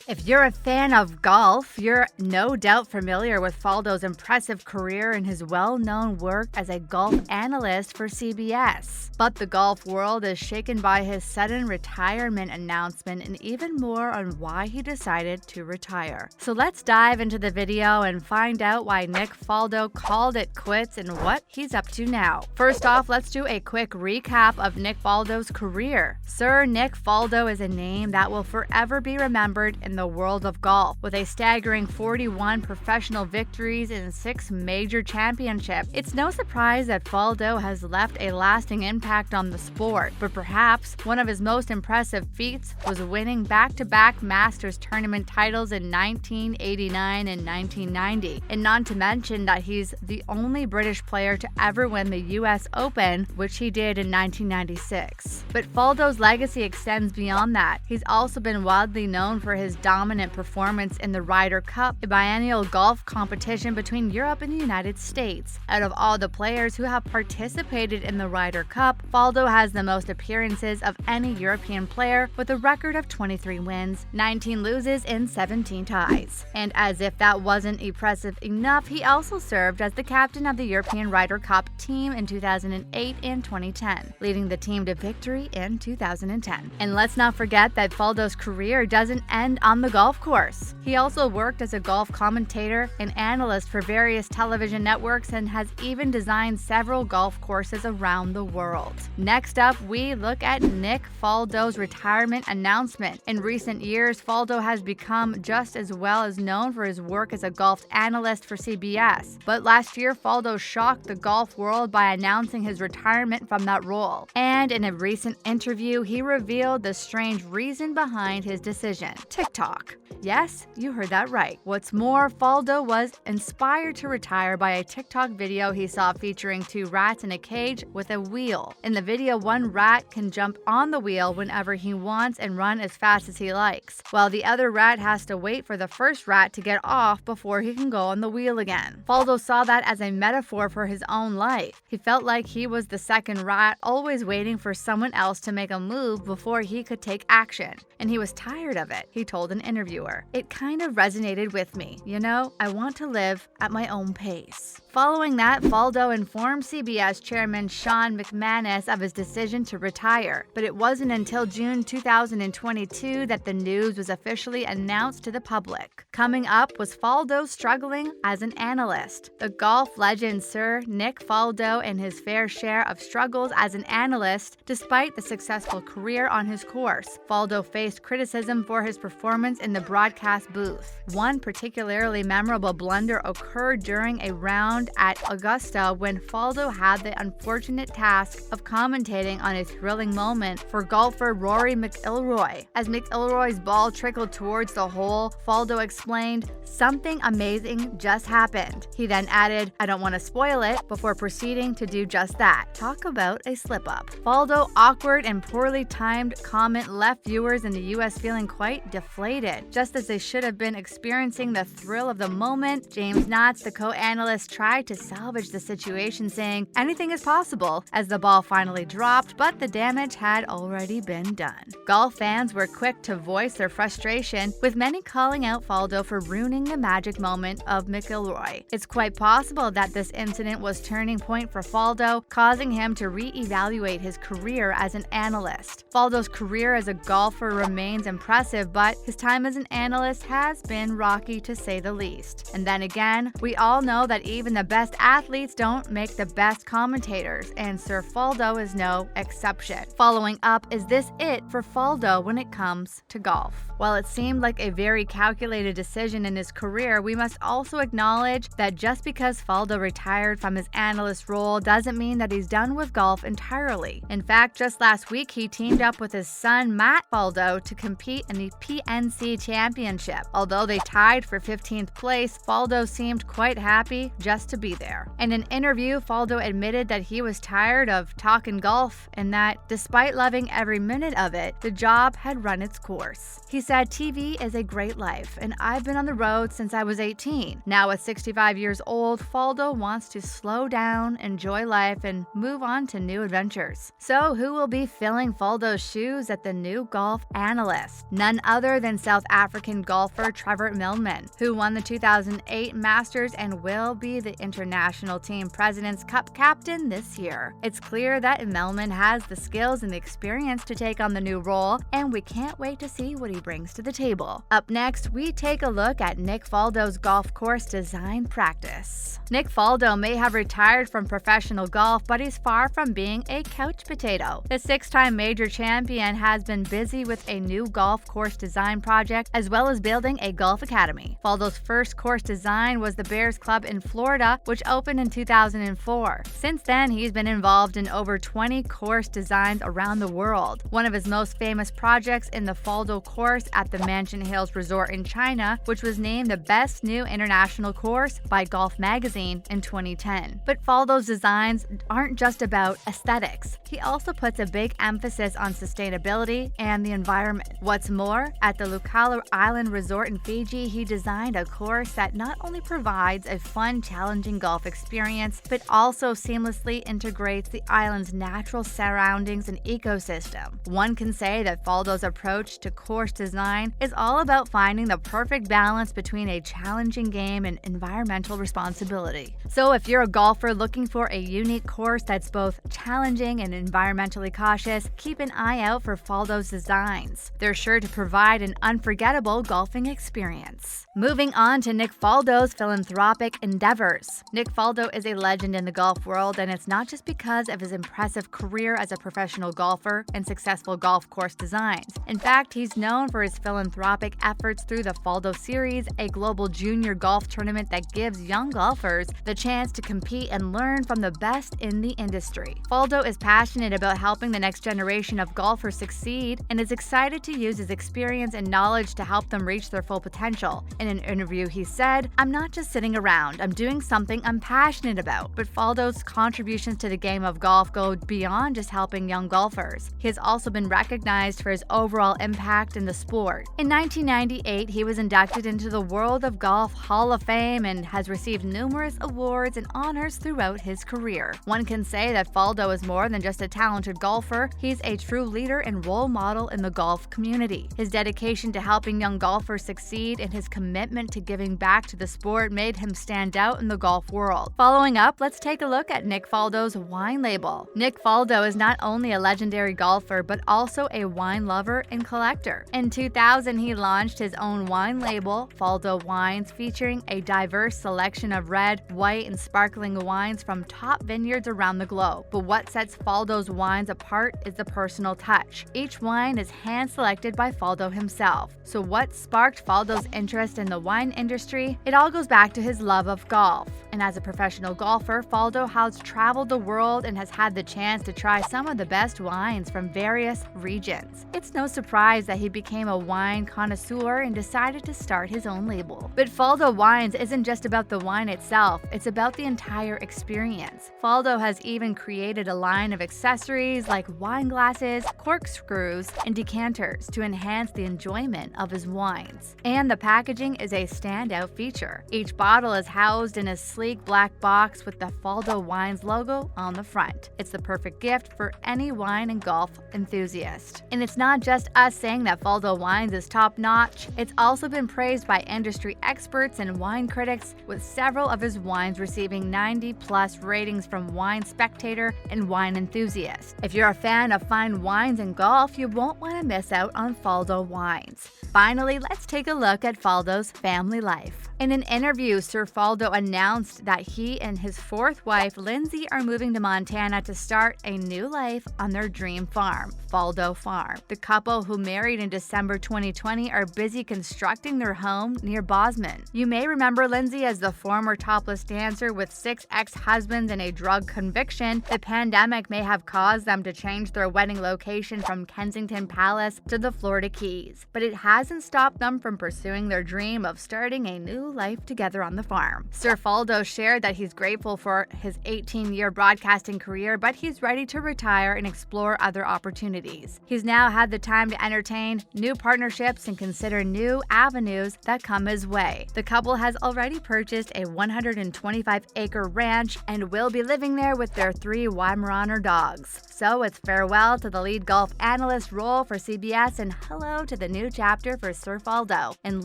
If you're a fan of golf, you're no doubt familiar with Faldo's impressive career and his well-known work as a golf analyst for CBS. But the golf world is shaken by his sudden retirement announcement and even more on why he decided to retire. So let's dive into the video and find out why Nick Faldo called it quits and what he's up to now. First off, let's do a quick recap of Nick Faldo's career. Sir Nick Faldo is a name that will forever be remembered in the world of golf, with a staggering 41 professional victories and 6 major championships. It's no surprise that Faldo has left a lasting impact on the sport, but perhaps one of his most impressive feats was winning back-to-back Masters tournament titles in 1989 and 1990, and not to mention that he's the only British player to ever win the US Open, which he did in 1996. But Faldo's legacy extends beyond that. He's also been widely known for his dominant performance in the Ryder Cup, a biennial golf competition between Europe and the United States. Out of all the players who have participated in the Ryder Cup, Faldo has the most appearances of any European player, with a record of 23 wins, 19 loses, and 17 ties. And as if that wasn't impressive enough, he also served as the captain of the European Ryder Cup team in 2008 and 2010, leading the team to victory in 2010. And let's not forget that Faldo's career doesn't end on the golf course. He also worked as a golf commentator and analyst for various television networks and has even designed several golf courses around the world. Next up, we look at Nick Faldo's retirement announcement. In recent years, Faldo has become just as well as known for his work as a golf analyst for CBS. But last year, Faldo shocked the golf world by announcing his retirement from that role. And in a recent interview, he revealed the strange reason behind his decision: TikTok. Yes, you heard that right. What's more, Faldo was inspired to retire by a TikTok video he saw featuring 2 rats in a cage with a wheel. In the video, one rat can jump on the wheel whenever he wants and run as fast as he likes, while the other rat has to wait for the first rat to get off before he can go on the wheel again. Faldo saw that as a metaphor for his own life. He felt like he was the second rat, always waiting for someone else to make a move before he could take action, and he was tired of it, he told an interviewer. It kind of resonated with me, you know, I want to live at my own pace. Following that, Faldo informed CBS chairman Sean McManus of his decision to retire, but it wasn't until June 2022 that the news was officially announced to the public. Coming up was Faldo struggling as an analyst. The golf legend Sir Nick Faldo and his fair share of struggles as an analyst, despite the successful career on his course. Faldo faced criticism for his performance in the broadcast booth. One particularly memorable blunder occurred during a round at Augusta when Faldo had the unfortunate task of commentating on a thrilling moment for golfer Rory McIlroy. As McIlroy's ball trickled towards the hole, Faldo explained, "Something amazing just happened." He then added, "I don't want to spoil it," before proceeding to do just that. Talk about a slip-up. Faldo's awkward and poorly timed comment left viewers in the US feeling quite deflated, just as they should have been experiencing the thrill of the moment. James Knotts, the co-analyst, tried to salvage the situation, saying anything is possible as the ball finally dropped, but the damage had already been done. Golf fans were quick to voice their frustration, with many calling out Faldo for ruining the magic moment of McIlroy. It's quite possible that this incident was a turning point for Faldo, causing him to re-evaluate his career as an analyst. Faldo's career as a golfer remains impressive, but his time as an analyst has been rocky to say the least. And then again, we all know that even the best athletes don't make the best commentators, and Sir Faldo is no exception. Following up, is this it for Faldo when it comes to golf? While it seemed like a very calculated decision in his career, we must also acknowledge that just because Faldo retired from his analyst role doesn't mean that he's done with golf entirely. In fact, just last week he teamed up with his son Matt Faldo to compete in the PNC Championship. Although they tied for 15th place, Faldo seemed quite happy just to be there. In an interview, Faldo admitted that he was tired of talking golf and that, despite loving every minute of it, the job had run its course. He said, "TV is a great life, and I've been on the road since I was 18. Now at 65 years old, Faldo wants to slow down, enjoy life, and move on to new adventures." So who will be filling Faldo's shoes at the new golf analyst? None other than South African golfer Trevor Millman, who won the 2008 Masters and will be the International Team President's Cup captain this year. It's clear that Millman has the skills and the experience to take on the new role, and we can't wait to see what he brings to the table. Up next, we take a look at Nick Faldo's golf course design practice. Nick Faldo may have retired from professional golf, but he's far from being a couch potato. The six-time major champion has been busy with a new golf course design project as well as building a golf academy. Faldo's first course design was the Bears Club in Florida, which opened in 2004. Since then, he's been involved in over 20 course designs around the world. One of his most famous projects in the Faldo course at the Mansion Hills Resort in China, which was named the best new international course by Golf Magazine in 2010. But Faldo's designs aren't just about aesthetics. He also puts a big emphasis on sustainability and the environment. What's more, at the Lukala Island Resort in Fiji, he designed a course that not only provides a fun, challenging golf experience, but also seamlessly integrates the island's natural surroundings and ecosystem. One can say that Faldo's approach to course design is all about finding the perfect balance between a challenging game and environmental responsibility. So if you're a golfer looking for a unique course that's both challenging and environmentally cautious, keep an eye out for Faldo's designs. They're sure to provide an unforgettable golfing experience. Moving on to Nick Faldo's philanthropic endeavors. Nick Faldo is a legend in the golf world, and it's not just because of his impressive career as a professional golfer and successful golf course designs. In fact, he's known for his philanthropic efforts through the Faldo Series, a global junior golf tournament that gives young golfers the chance to compete and learn from the best in the industry. Faldo is passionate about helping the next generation of golfers succeed and is excited to use his experience and knowledge to help them reach their full potential. In an interview, he said, "I'm not just sitting around, I'm doing something I'm passionate about." But Faldo's contributions to the game of golf go beyond just helping young golfers. He has also been recognized for his overall impact in the sport. In 1998, he was inducted into the World of Golf Hall of Fame and has received numerous awards and honors throughout his career. One can say that Faldo is more than just a talented golfer, he's a true leader and role model in the golf community. His dedication to helping young golfers succeed and his commitment to giving back to the sport made him stand out in the golf world. Following up, let's take a look at Nick Faldo's wine label. Nick Faldo is not only a legendary golfer, but also a wine lover and collector. In 2000, he launched his own wine label, Faldo Wines, featuring a diverse selection of red, white, and sparkling wines from top vineyards around the globe. But what sets Faldo's wines apart is the personal touch. Each wine is hand-selected by Faldo himself. So what sparked Faldo's interest in the wine industry? It all goes back to his love of golf. And as a professional golfer, Faldo has traveled the world and has had the chance to try some of the best wines from various regions. It's no surprise that he became a wine connoisseur and decided to start his own label. But Faldo Wines isn't just about the wine itself, it's about the entire experience. Faldo has even created a line of accessories like wine glasses, corkscrews, and decanters to enhance the enjoyment of his wines. And the packaging is a standout feature. Each bottle is housed in a sleek black box with the Faldo Wines logo on the front. It's the perfect gift for any wine and golf enthusiast. And it's not just us saying that Faldo Wines is top-notch, it's also been praised by industry experts and wine critics, with several of his wines receiving 90+ ratings from Wine Spectator and Wine Enthusiast. If you're a fan of fine wines and golf, you won't want to miss out on Faldo Wines. Finally, let's take a look at Faldo's family life. In an interview, Sir Faldo announced that he and his fourth wife, Lindsay, are moving to Montana to start a new life on their dream farm, Faldo Farm. The couple, who married in December 2020, are busy constructing their home near Bozeman. You may remember Lindsay as the former topless dancer with 6 ex-husbands and a drug conviction. The pandemic may have caused them to change their wedding location from Kensington Palace to the Florida Keys, but it hasn't stopped them from pursuing their dream of starting a new life together on the farm. Sir Faldo shared that he's grateful for his 18-year broadcasting career, but he's ready to retire and explore other opportunities. He's now had the time to entertain new partnerships and consider new avenues that come his way. The couple has already purchased a 125-acre ranch and will be living there with their 3 Weimaraner dogs. So it's farewell to the lead golf analyst role for CBS and hello to the new chapter for Sir Faldo and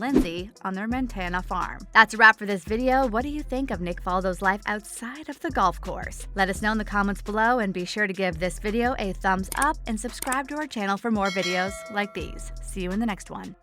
Lindsay on their Montana farm. That's a wrap for this video. What do you think of Nick Faldo's life outside of the golf course? Let us know in the comments below, and be sure to give this video a thumbs up and subscribe to our channel for more videos like these. See you in the next one.